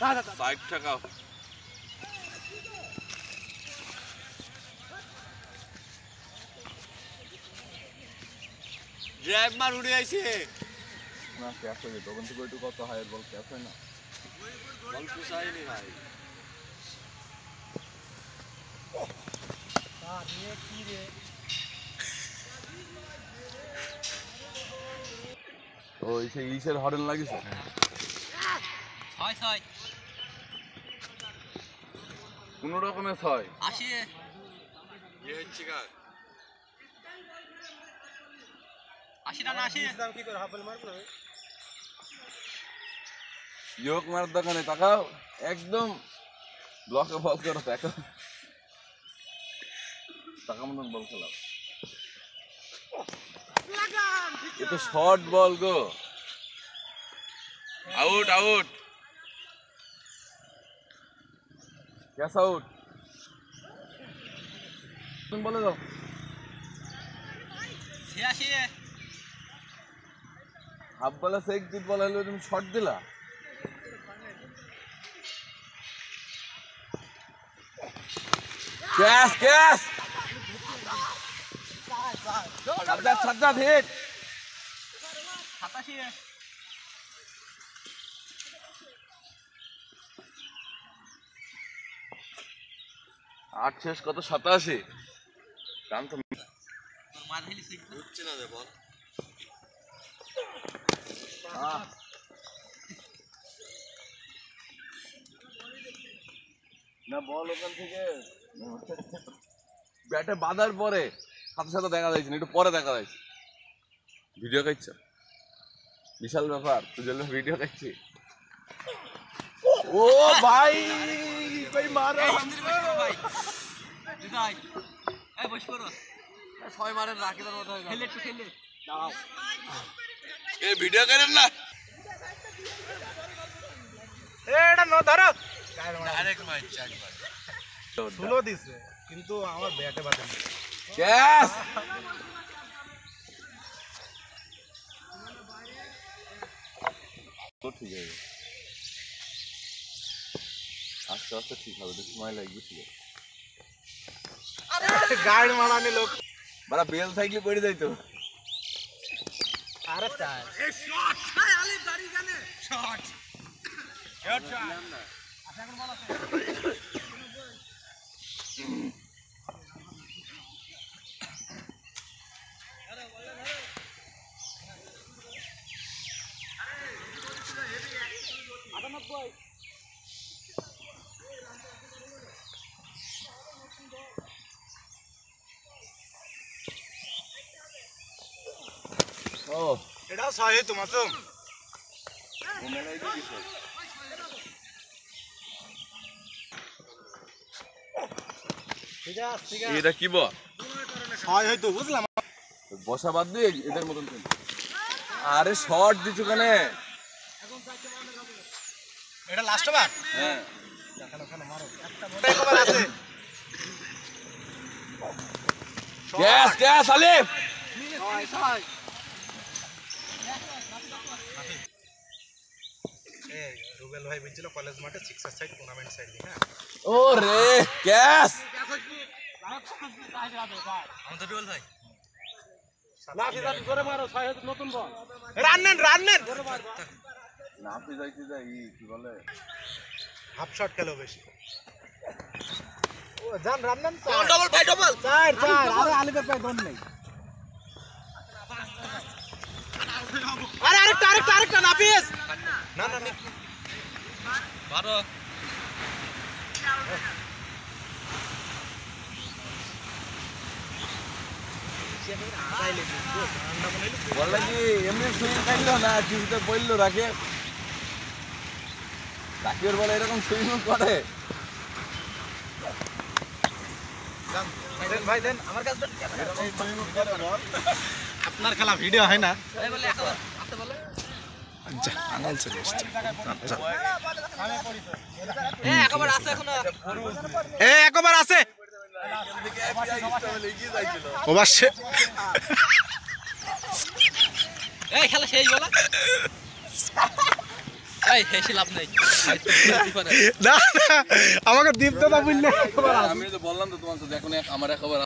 60 টাকা ড্রাইভ মার উড়ে আইছে না ক্যাশ হয়ে যেত ওখান থেকে একটু কত হায়ার বল ক্যাশ হয় না বল তো চাইনি ভাই কি রে ওই সেই ইসের হর্ন লাগিছে ছয় ছয় কোন রকমের ছয় আসি ইয়ে হচ্ছে কার 80 টাকা 80 দাম কি করে হাফল মারব না ইয়োক মার দোকানে তাকাও একদম ব্লকে বল করো দেখো টাকা মতন বল খেলাও ये तो short ball go out out कैसा आउट तुम बोले दो 86 हाफ बॉल से एक डीप बॉल हलो तुम शॉट दिला कैस कैस सज्जा हिट 87 आठ शेष कत 87 दाम तो मार हेली सिक হচ্ছে না রে বল না বল ওখান থেকে ব্যাটে বাঁধার পরে সাথে সাথে দেখা যাচ্ছে না একটু পরে দেখা যাচ্ছে ভিডিও খাইছো বিশাল ব্যাপার তুই জন্য ভিডিও খাইছি ও ভাই ভাই মারো ভাই দিদাই এই বস করো ছয় মারের রাকিদার মত হয়ে গেল খেলে একটু খেলে দাঁড়াও এই ভিডিও করেন না এটা ন ধরো ডাইরেক্ট মার চাকবার ধুলো দিছে কিন্তু আমার ব্যাটে বাজে না ক্যাশ তো ঠিক আছে আস্তে আস্তে ঠিক হবে তো সময় লাগবে ঠিক আছে গাড়ি মারানি লোক বড় বেল সাইকেল পড়ে যাইতো আরে চাই এই শট এই আলি দাড়ি গানে শট শট আশা কোন বল আছে আরে বলে ধরে আরে 98 ও এটা সহি তো মাসুম ও মেলাই কি দিছে ঠিক আছে ঠিক আছে এটা কি বল সহি হইতো বুঝলাম বসা বাদ দিয়ে এদের মতন খেল আরে শর্ট দিছো কেন এটা লাস্ট ওভার হ্যাঁ এখানে ওখানে মারো একটা বড় ওভার আছে গ্যাস গ্যাস আলিফ ছয় এই রুবেল ভাই বলছিল কলেজ মাঠে 6 সাইড টুর্নামেন্ট সাইড হ্যাঁ ও রে গ্যাস আমাদের ডুয়েল ভাই লাফিদার জোরে মারো ছয় নতুন বল রান নেন নাফি যাইতে যাই কি বলে হাফ শট খেলো বেশি ও জান রান নেন ডবল ভাই ডবল চার আরে আলিফের পায়ে দন নেই আরে আরেকটা নাফিস না 12 বললা কি এমনি সুইং খাইলো না টিভিতে বললো রাখে রাকিবের বলে এরকম সুইং করে ভাই দেন আমার কাছে আপনার খেলা ভিডিও হয় না এই বলে একবার আসতে বলে আচ্ছা আঙুল চলে আসছে আচ্ছা এই একবার আছে এখনো এই একবার আছে ওভার এই খেলা শেষ বলা এই হেসে লাভ নাই না আমাকে দীপ দাদা বুঝলে আমি তো বললাম তো তোমার সাথে এখন আমার খবর